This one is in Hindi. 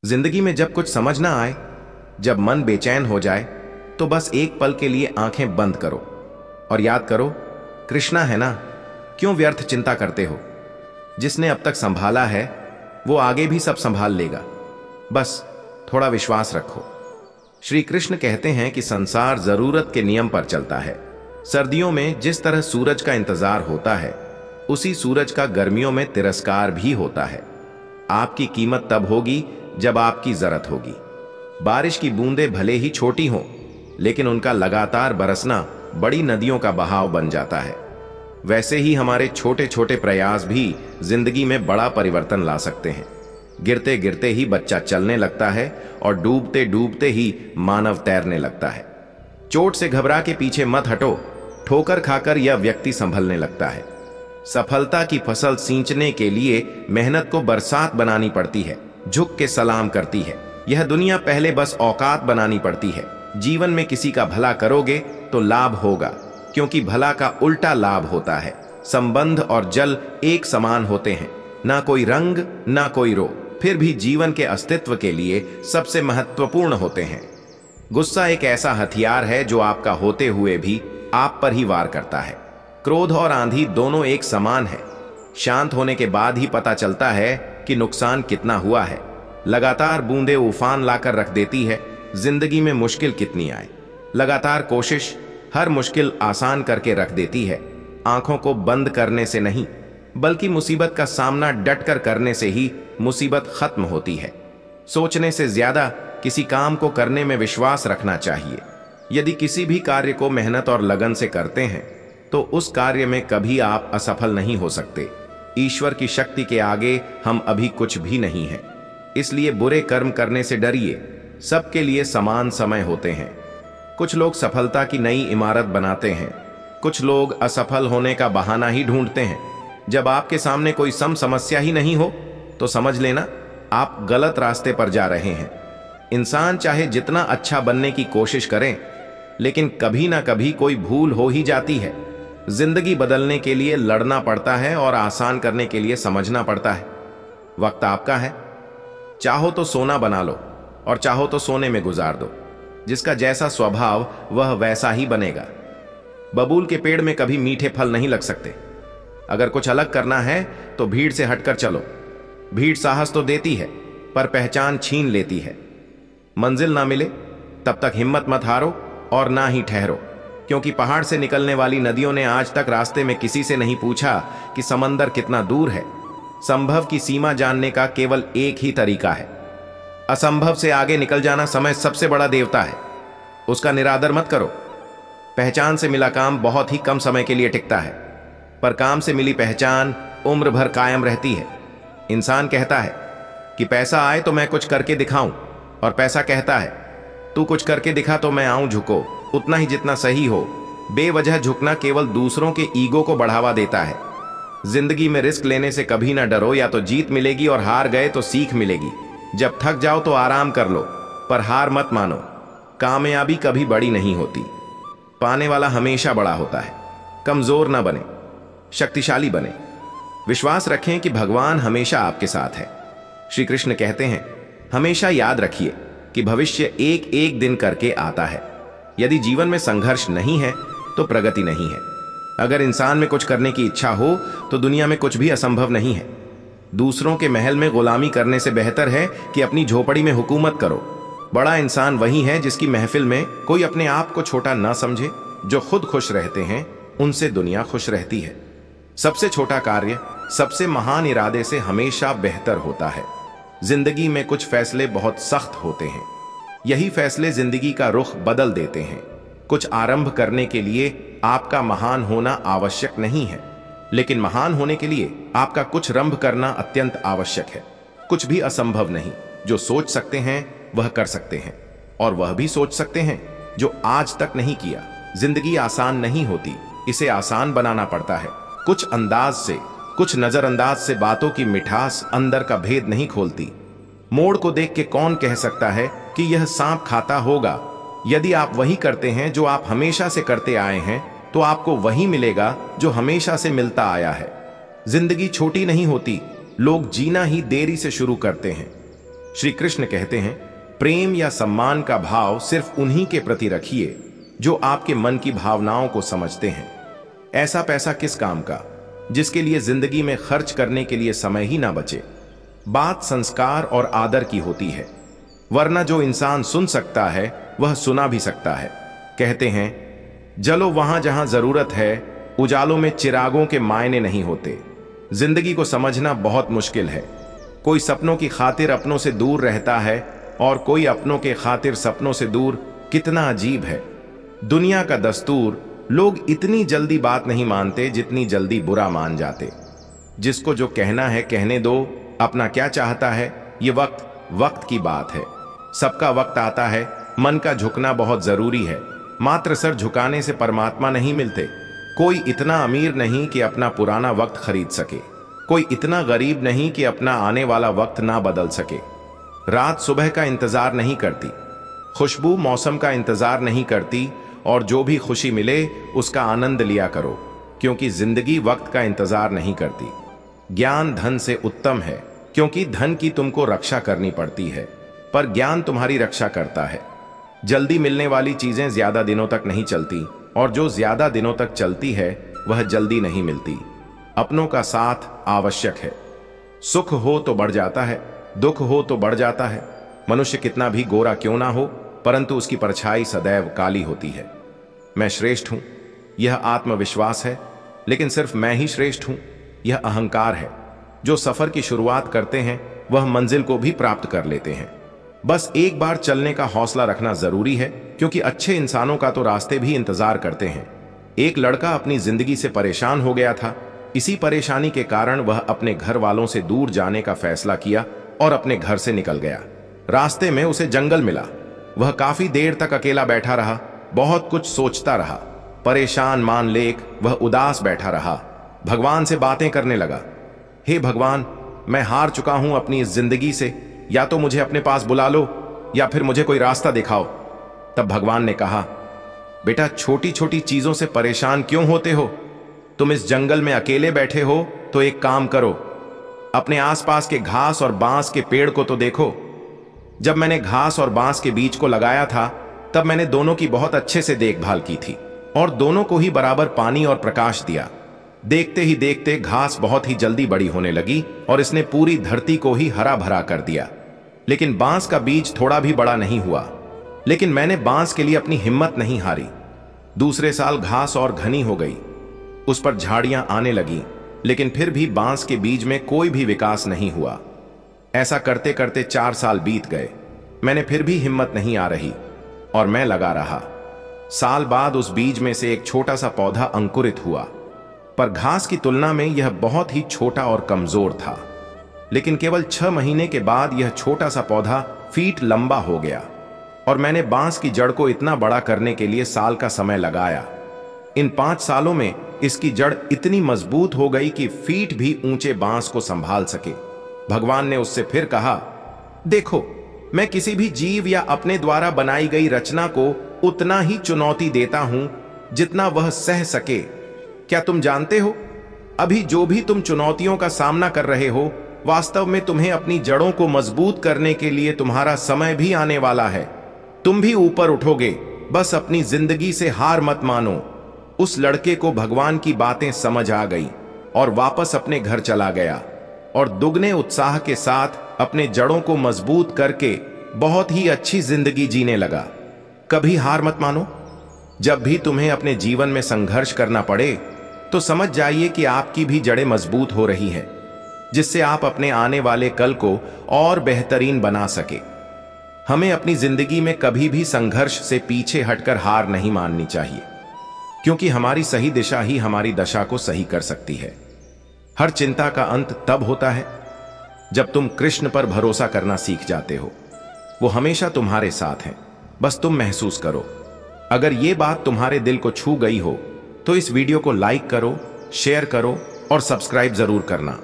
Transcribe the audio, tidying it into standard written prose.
जिंदगी में जब कुछ समझ ना आए, जब मन बेचैन हो जाए, तो बस एक पल के लिए आंखें बंद करो और याद करो, कृष्णा है ना। क्यों व्यर्थ चिंता करते हो? जिसने अब तक संभाला है वो आगे भी सब संभाल लेगा। बस थोड़ा विश्वास रखो। श्री कृष्ण कहते हैं कि संसार जरूरत के नियम पर चलता है। सर्दियों में जिस तरह सूरज का इंतजार होता है, उसी सूरज का गर्मियों में तिरस्कार भी होता है। आपकी कीमत तब होगी जब आपकी जरूरत होगी। बारिश की बूंदें भले ही छोटी हों, लेकिन उनका लगातार बरसना बड़ी नदियों का बहाव बन जाता है। वैसे ही हमारे छोटे छोटे प्रयास भी जिंदगी में बड़ा परिवर्तन ला सकते हैं। गिरते गिरते ही बच्चा चलने लगता है और डूबते डूबते ही मानव तैरने लगता है। चोट से घबरा के पीछे मत हटो, ठोकर खाकर यह व्यक्ति संभलने लगता है। सफलता की फसल सींचने के लिए मेहनत को बरसात बनानी पड़ती है, झुक के सलाम करती है। यह दुनिया पहले बस औकात बनानी पड़ती है। जीवन में किसी का भला करोगे तो लाभ होगा, क्योंकि भला का उल्टा लाभ होता है। संबंध और जल एक समान होते हैं, ना कोई रंग ना कोई रो, फिर भी जीवन के अस्तित्व के लिए सबसे महत्वपूर्ण होते हैं। गुस्सा एक ऐसा हथियार है जो आपका होते हुए भी आप पर ही वार करता है। क्रोध और आंधी दोनों एक समान है। शांत होने के बाद ही पता चलता है कि नुकसान कितना हुआ है। लगातार बूंदे उफान लाकर रख देती है। जिंदगी में मुश्किल कितनी आए, लगातार कोशिश हर मुश्किल आसान करके रख देती है। आंखों को बंद करने से नहीं, बल्कि मुसीबत का सामना डटकर करने से ही मुसीबत खत्म होती है। सोचने से ज्यादा किसी काम को करने में विश्वास रखना चाहिए। यदि किसी भी कार्य को मेहनत और लगन से करते हैं, तो उस कार्य में कभी आप असफल नहीं हो सकते। ईश्वर की शक्ति के आगे हम अभी कुछ भी नहीं हैं। इसलिए बुरे कर्म करने से डरिए। सबके लिए समान समय होते हैं। कुछ लोग सफलता की नई इमारत बनाते हैं, कुछ लोग असफल होने का बहाना ही ढूंढते हैं। जब आपके सामने कोई समस्या ही नहीं हो, तो समझ लेना आप गलत रास्ते पर जा रहे हैं। इंसान चाहे जितना अच्छा बनने की कोशिश करें, लेकिन कभी ना कभी कोई भूल हो ही जाती है। जिंदगी बदलने के लिए लड़ना पड़ता है और आसान करने के लिए समझना पड़ता है। वक्त आपका है। चाहो तो सोना बना लो और चाहो तो सोने में गुजार दो। जिसका जैसा स्वभाव वह वैसा ही बनेगा। बबूल के पेड़ में कभी मीठे फल नहीं लग सकते। अगर कुछ अलग करना है तो भीड़ से हटकर चलो। भीड़ साहस तो देती है, पर पहचान छीन लेती है। मंजिल ना मिले तब तक हिम्मत मत हारो और ना ही ठहरो, क्योंकि पहाड़ से निकलने वाली नदियों ने आज तक रास्ते में किसी से नहीं पूछा कि समंदर कितना दूर है। संभव की सीमा जानने का केवल एक ही तरीका है। असंभव से आगे निकल जाना समय सबसे बड़ा देवता है, उसका निरादर मत करो। पहचान से मिला काम बहुत ही कम समय के लिए टिकता है, पर काम से मिली पहचान उम्र भर कायम रहती है। इंसान कहता है कि पैसा आए तो मैं कुछ करके दिखाऊं, और पैसा कहता है तू कुछ करके दिखा तो मैं आऊं झुको, उतना ही जितना सही हो। बेवजह झुकना केवल दूसरों के ईगो को बढ़ावा देता है। जिंदगी में रिस्क लेने से कभी ना डरो, या तो जीत मिलेगी और हार गए तो सीख मिलेगी। जब थक जाओ तो आराम कर लो, पर हार मत मानो। कामयाबी कभी बड़ी नहीं होती, पाने वाला हमेशा बड़ा होता है। कमजोर ना बने, शक्तिशाली बने। विश्वास रखें कि भगवान हमेशा आपके साथ है। श्री कृष्ण कहते हैं, हमेशा याद रखिए कि भविष्य एक एक दिन करके आता है। यदि जीवन में संघर्ष नहीं है तो प्रगति नहीं है। अगर इंसान में कुछ करने की इच्छा हो तो दुनिया में कुछ भी असंभव नहीं है। दूसरों के महल में गुलामी करने से बेहतर है कि अपनी झोपड़ी में हुकूमत करो। बड़ा इंसान वही है जिसकी महफिल में कोई अपने आप को छोटा ना समझे। जो खुद खुश रहते हैं उनसे दुनिया खुश रहती है। सबसे छोटा कार्य सबसे महान इरादे से हमेशा बेहतर होता है। जिंदगी में कुछ फैसले बहुत सख्त होते हैं। यही फैसले जिंदगी का रुख बदल देते हैं। कुछ आरंभ करने के लिए आपका महान होना आवश्यक नहीं है, लेकिन महान होने के लिए आपका कुछ रंभ करना अत्यंत आवश्यक है। कुछ भी असंभव नहीं। जो सोच सकते हैं वह कर सकते हैं, और वह भी सोच सकते हैं जो आज तक नहीं किया। जिंदगी आसान नहीं होती, इसे आसान बनाना पड़ता है। कुछ अंदाज से, कुछ नजरअंदाज से बातों की मिठास अंदर का भेद नहीं खोलती। मोड़ को देख के कौन कह सकता है कि यह सांप खाता होगा। यदि आप वही करते हैं जो आप हमेशा से करते आए हैं, तो आपको वही मिलेगा जो हमेशा से मिलता आया है। जिंदगी छोटी नहीं होती, लोग जीना ही देरी से शुरू करते हैं। श्री कृष्ण कहते हैं, प्रेम या सम्मान का भाव सिर्फ उन्हीं के प्रति रखिए जो आपके मन की भावनाओं को समझते हैं। ऐसा पैसा किस काम का जिसके लिए जिंदगी में खर्च करने के लिए समय ही ना बचे। बात संस्कार और आदर की होती है, वरना जो इंसान सुन सकता है वह सुना भी सकता है। कहते हैं, जलो वहां जहां जरूरत है, उजालों में चिरागों के मायने नहीं होते। जिंदगी को समझना बहुत मुश्किल है। कोई सपनों की खातिर अपनों से दूर रहता है और कोई अपनों के खातिर सपनों से दूर। कितना अजीब है दुनिया का दस्तूर। लोग इतनी जल्दी बात नहीं मानते जितनी जल्दी बुरा मान जाते। जिसको जो कहना है कहने दो, अपना क्या चाहता है ये वक्त की बात है। सबका वक्त आता है। मन का झुकना बहुत जरूरी है। मात्र सर झुकाने से परमात्मा नहीं मिलते। कोई इतना अमीर नहीं कि अपना पुराना वक्त खरीद सके। कोई इतना गरीब नहीं कि अपना आने वाला वक्त ना बदल सके। रात सुबह का इंतजार नहीं करती, खुशबू मौसम का इंतजार नहीं करती, और जो भी खुशी मिले उसका आनंद लिया करो, क्योंकि जिंदगी वक्त का इंतजार नहीं करती। ज्ञान धन से उत्तम है, क्योंकि धन की तुमको रक्षा करनी पड़ती है, पर ज्ञान तुम्हारी रक्षा करता है। जल्दी मिलने वाली चीजें ज्यादा दिनों तक नहीं चलती, और जो ज्यादा दिनों तक चलती है वह जल्दी नहीं मिलती। अपनों का साथ आवश्यक है। सुख हो तो बढ़ जाता है, दुख हो तो बढ़ जाता है। मनुष्य कितना भी गोरा क्यों ना हो, परंतु उसकी परछाई सदैव काली होती है। मैं श्रेष्ठ हूं, यह आत्मविश्वास है, लेकिन सिर्फ मैं ही श्रेष्ठ हूं, यह अहंकार है। जो सफर की शुरुआत करते हैं वह मंजिल को भी प्राप्त कर लेते हैं। बस एक बार चलने का हौसला रखना जरूरी है, क्योंकि अच्छे इंसानों का तो रास्ते भी इंतजार करते हैं। एक लड़का अपनी जिंदगी से परेशान हो गया था। इसी परेशानी के कारण वह अपने घर वालों से दूर जाने का फैसला किया और अपने घर से निकल गया। रास्ते में उसे जंगल मिला। वह काफी देर तक अकेला बैठा रहा, बहुत कुछ सोचता रहा। परेशान मान लेक वह उदास बैठा रहा। भगवान से बातें करने लगा, हे भगवान, मैं हार चुका हूं अपनी इस जिंदगी से। या तो मुझे अपने पास बुला लो या फिर मुझे कोई रास्ता दिखाओ। तब भगवान ने कहा, बेटा, छोटी छोटी चीजों से परेशान क्यों होते हो? तुम इस जंगल में अकेले बैठे हो तो एक काम करो, अपने आसपास के घास और बांस के पेड़ को तो देखो। जब मैंने घास और बांस के बीज को लगाया था तब मैंने दोनों की बहुत अच्छे से देखभाल की थी और दोनों को ही बराबर पानी और प्रकाश दिया। देखते ही देखते घास बहुत ही जल्दी बड़ी होने लगी और इसने पूरी धरती को ही हरा भरा कर दिया। लेकिन बांस का बीज थोड़ा भी बड़ा नहीं हुआ। लेकिन मैंने बांस के लिए अपनी हिम्मत नहीं हारी। दूसरे साल घास और घनी हो गई, उस पर झाड़ियां आने लगी, लेकिन फिर भी बांस के बीज में कोई भी विकास नहीं हुआ। ऐसा करते करते 4 साल बीत गए। मैंने फिर भी हिम्मत नहीं आ रही और मैं लगा रहा। साल बाद उस बीज में से एक छोटा सा पौधा अंकुरित हुआ, पर घास की तुलना में यह बहुत ही छोटा और कमजोर था। लेकिन केवल 6 महीने के बाद यह छोटा सा पौधा फीट लंबा हो गया और मैंने बांस की जड़ को इतना बड़ा करने के लिए साल का समय लगाया। इन 5 सालों में इसकी जड़ इतनी मजबूत हो गई कि फीट भी ऊंचे बांस को संभाल सके। भगवान ने उससे फिर कहा, देखो, मैं किसी भी जीव या अपने द्वारा बनाई गई रचना को उतना ही चुनौती देता हूं जितना वह सह सके। क्या तुम जानते हो, अभी जो भी तुम चुनौतियों का सामना कर रहे हो, वास्तव में तुम्हें अपनी जड़ों को मजबूत करने के लिए तुम्हारा समय भी आने वाला है। तुम भी ऊपर उठोगे, बस अपनी जिंदगी से हार मत मानो। उस लड़के को भगवान की बातें समझ आ गई और वापस अपने घर चला गया और दुगने उत्साह के साथ अपने जड़ों को मजबूत करके बहुत ही अच्छी जिंदगी जीने लगा। कभी हार मत मानो। जब भी तुम्हें अपने जीवन में संघर्ष करना पड़े तो समझ जाइए कि आपकी भी जड़ें मजबूत हो रही हैं, जिससे आप अपने आने वाले कल को और बेहतरीन बना सके। हमें अपनी जिंदगी में कभी भी संघर्ष से पीछे हटकर हार नहीं माननी चाहिए, क्योंकि हमारी सही दिशा ही हमारी दशा को सही कर सकती है। हर चिंता का अंत तब होता है जब तुम कृष्ण पर भरोसा करना सीख जाते हो। वो हमेशा तुम्हारे साथ हैं, बस तुम महसूस करो। अगर ये बात तुम्हारे दिल को छू गई हो तो इस वीडियो को लाइक करो, शेयर करो और सब्सक्राइब जरूर करना।